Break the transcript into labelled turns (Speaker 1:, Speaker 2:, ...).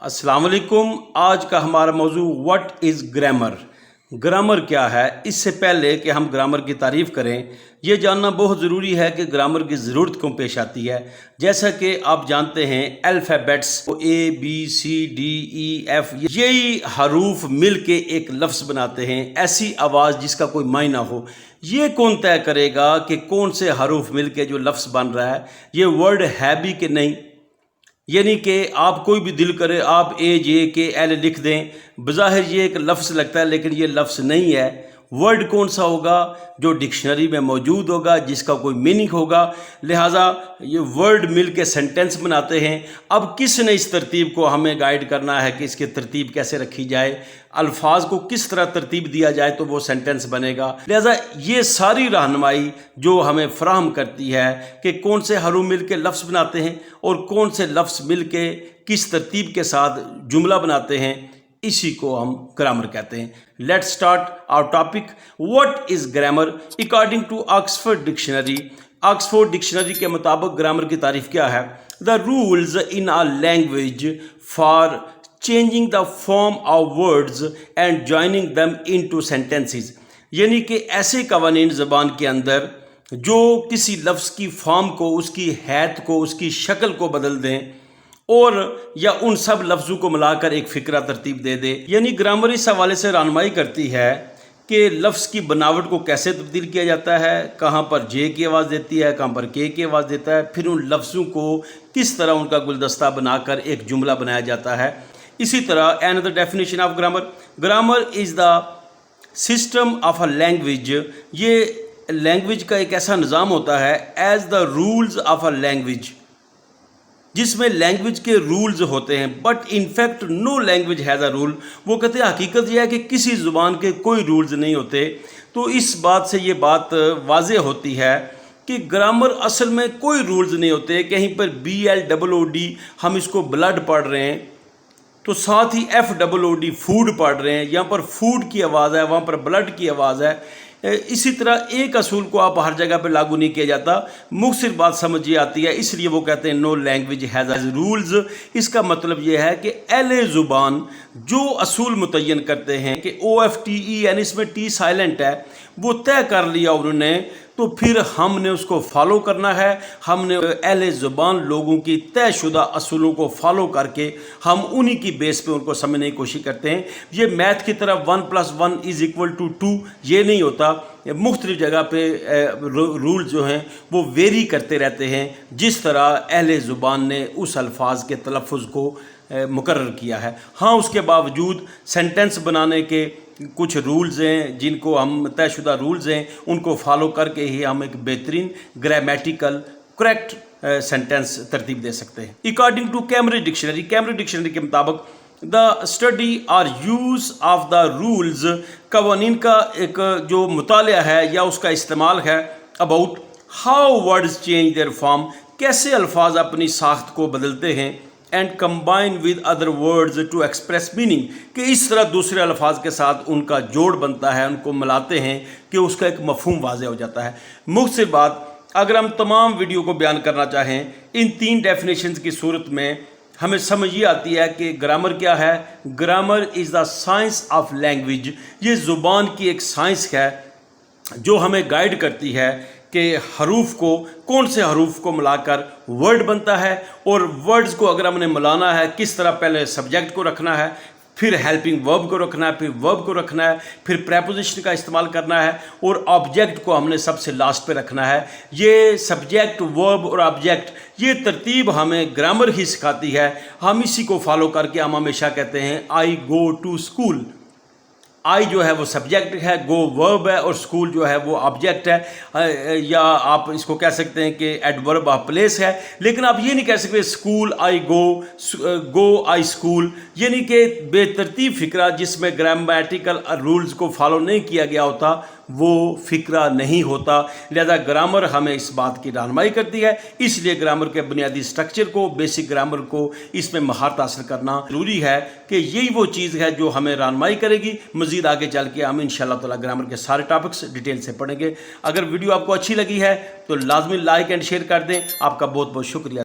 Speaker 1: अस्सलाम वालेकुम। आज का हमारा मौजू व्हाट इज़ ग्रामर। ग्रामर क्या है? इससे पहले कि हम ग्रामर की तारीफ़ करें, ये जानना बहुत ज़रूरी है कि ग्रामर की ज़रूरत क्यों पेश आती है। जैसा कि आप जानते हैं, अल्फ़ाबेट्स ABCDEF यही हरूफ मिल के एक लफ्ज़ बनाते हैं, ऐसी आवाज़ जिसका कोई मायना हो। ये कौन तय करेगा कि कौन से हरूफ मिल के जो लफ्ज़ बन रहा है ये वर्ड है भी कि नहीं? यानी कि आप कोई भी दिल करे आप AJKL लिख दें, बज़ाहिर ये एक लफ्ज़ लगता है लेकिन ये लफ्ज़ नहीं है। वर्ड कौन सा होगा? जो डिक्शनरी में मौजूद होगा, जिसका कोई मीनिंग होगा। लिहाजा ये वर्ड मिल के सेंटेंस बनाते हैं। अब किसने इस तरतीब को हमें गाइड करना है कि इसकी तरतीब कैसे रखी जाए, अल्फाज को किस तरह तरतीब दिया जाए तो वो सेंटेंस बनेगा। लिहाजा ये सारी रहनुमाई जो हमें फ़राहम करती है कि कौन से हरूफ मिल के लफ्ज़ बनाते हैं और कौन से लफ्ज़ मिल के किस तरतीब के साथ जुमला बनाते हैं, इसी को हम ग्रामर कहते हैं। Let's start our topic. What is grammar? According to Oxford dictionary, Oxford dictionary के मुताबिक ग्रामर की तारीफ क्या है? The rules in a language for changing the form of words and joining them into sentences. यानी कि ऐसे कवानीन ज़बान के अंदर जो किसी लफ्ज़ की फॉर्म को, उसकी हैत को, उसकी शक्ल को बदल दें और या उन सब लफ्ज़ों को मिलाकर एक फ़िक्रा तरतीब दे दे। यानी ग्रामर इस हवाले से रहनुमाई करती है कि लफ्ज़ की बनावट को कैसे तब्दील किया जाता है, कहाँ पर जे की आवाज़ देती है, कहाँ पर के की आवाज़ देता है, फिर उन लफ्ज़ों को किस तरह उनका गुलदस्ता बनाकर एक जुमला बनाया जाता है। इसी तरह another definition of grammar, grammar is the system of a language. ये लैंग्वेज का एक ऐसा निज़ाम होता है as the rules of a language, जिसमें लैंग्वेज के रूल्स होते हैं। But in fact no language has a rule. वो कहते हैं हकीकत यह है कि किसी ज़ुबान के कोई रूल्स नहीं होते। तो इस बात से ये बात वाज़ेह होती है कि ग्रामर असल में कोई रूल्स नहीं होते। कहीं पर BLOOD हम इसको ब्लड पढ़ रहे हैं तो साथ ही FOOD फूड पढ़ रहे हैं। यहाँ पर फूड की आवाज़ है, वहाँ पर ब्लड की आवाज़ है। इसी तरह एक असूल को आप हर जगह पे लागू नहीं किया जाता। मुख्तलिफ बात समझ ये आती है, इसलिए वो कहते हैं नो लैंग्वेज हैज़ रूल्स। इसका मतलब ये है कि अहले ज़ुबान जो असूल मुतय्यन करते हैं कि OFTE यानी इसमें T साइलेंट है, वो तय कर लिया उन्होंने, तो फिर हमने उसको फॉलो करना है। हमने अहले ज़ुबान लोगों की तयशुदा असूलों को फॉलो करके हम उन्हीं की बेस पे उनको समझने की कोशिश करते हैं। ये मैथ की तरह 1 + 1 = 2 ये नहीं होता। मुख्तलिफ जगह पे रूल जो हैं वो वेरी करते रहते हैं, जिस तरह अहले ज़ुबान ने उस अल्फाज के तलफ़्फ़ुज़ को मुकर्रर किया है। हाँ, उसके बावजूद सेंटेंस बनाने के कुछ रूल्स हैं, जिनको हम तयशुदा रूल्स हैं, उनको फॉलो करके ही हम एक बेहतरीन ग्रामेटिकल करेक्ट सेंटेंस तरतीब दे सकते हैं। According to Cambridge dictionary, Cambridge dictionary के मुताबिक द स्टडी और यूज़ ऑफ द रूल्स, कवानीन का एक जो मुतालिया है या उसका इस्तेमाल है, about how words change their form, कैसे अल्फाज अपनी साख्त को बदलते हैं, and combine with other words to express meaning, कि इस तरह दूसरे अल्फाज के साथ उनका जोड़ बनता है, उनको मिलाते हैं कि उसका एक मफहूम वाज़ेह हो जाता है। मुख्तलिफ बात अगर हम तमाम वीडियो को बयान करना चाहें इन 3 डेफिनेशंस की सूरत में, हमें समझ ये आती है कि ग्रामर क्या है। Grammar is the science of language. ये ज़ुबान की एक साइंस है जो हमें गाइड करती है कि हरूफ को, कौन से हरूफ को मिलाकर वर्ड बनता है, और वर्ड्स को अगर हमने मिलाना है किस तरह पहले सब्जेक्ट को रखना है, फिर हेल्पिंग वर्ब को रखना है, फिर वर्ब को रखना है, फिर प्रेपोजिशन का इस्तेमाल करना है, और ऑब्जेक्ट को हमने सबसे लास्ट पे रखना है। ये सब्जेक्ट, वर्ब और ऑब्जेक्ट, ये तरतीब हमें ग्रामर ही सिखाती है। हम इसी को फॉलो करके हम हमेशा कहते हैं आई गो टू स्कूल। आई जो है वो सब्जेक्ट है, गो वर्ब है, और स्कूल जो है वो ऑब्जेक्ट है, या आप इसको कह सकते हैं कि एडवर्ब ऑफ प्लेस है। लेकिन आप ये नहीं कह सकते स्कूल आई गो, गो आई स्कूल, यानी कि बेतरतीब फ़िक्रा जिसमें ग्रामेटिकल रूल्स को फॉलो नहीं किया गया होता वो फ़िक्रा नहीं होता। लिहाजा ग्रामर हमें इस बात की रहनुमाई करती है, इसलिए ग्रामर के बुनियादी स्ट्रक्चर को, बेसिक ग्रामर को, इसमें महारत हासिल करना ज़रूरी है कि यही वो चीज़ है जो हमें रहनुमाई करेगी। मज़ीद आगे चल के हम इंशाअल्लाह ताला ग्रामर के सारे टॉपिक्स डिटेल से पढ़ेंगे। अगर वीडियो आपको अच्छी लगी है तो लाजमी लाइक एंड शेयर कर दें। आपका बहुत बहुत शुक्रिया।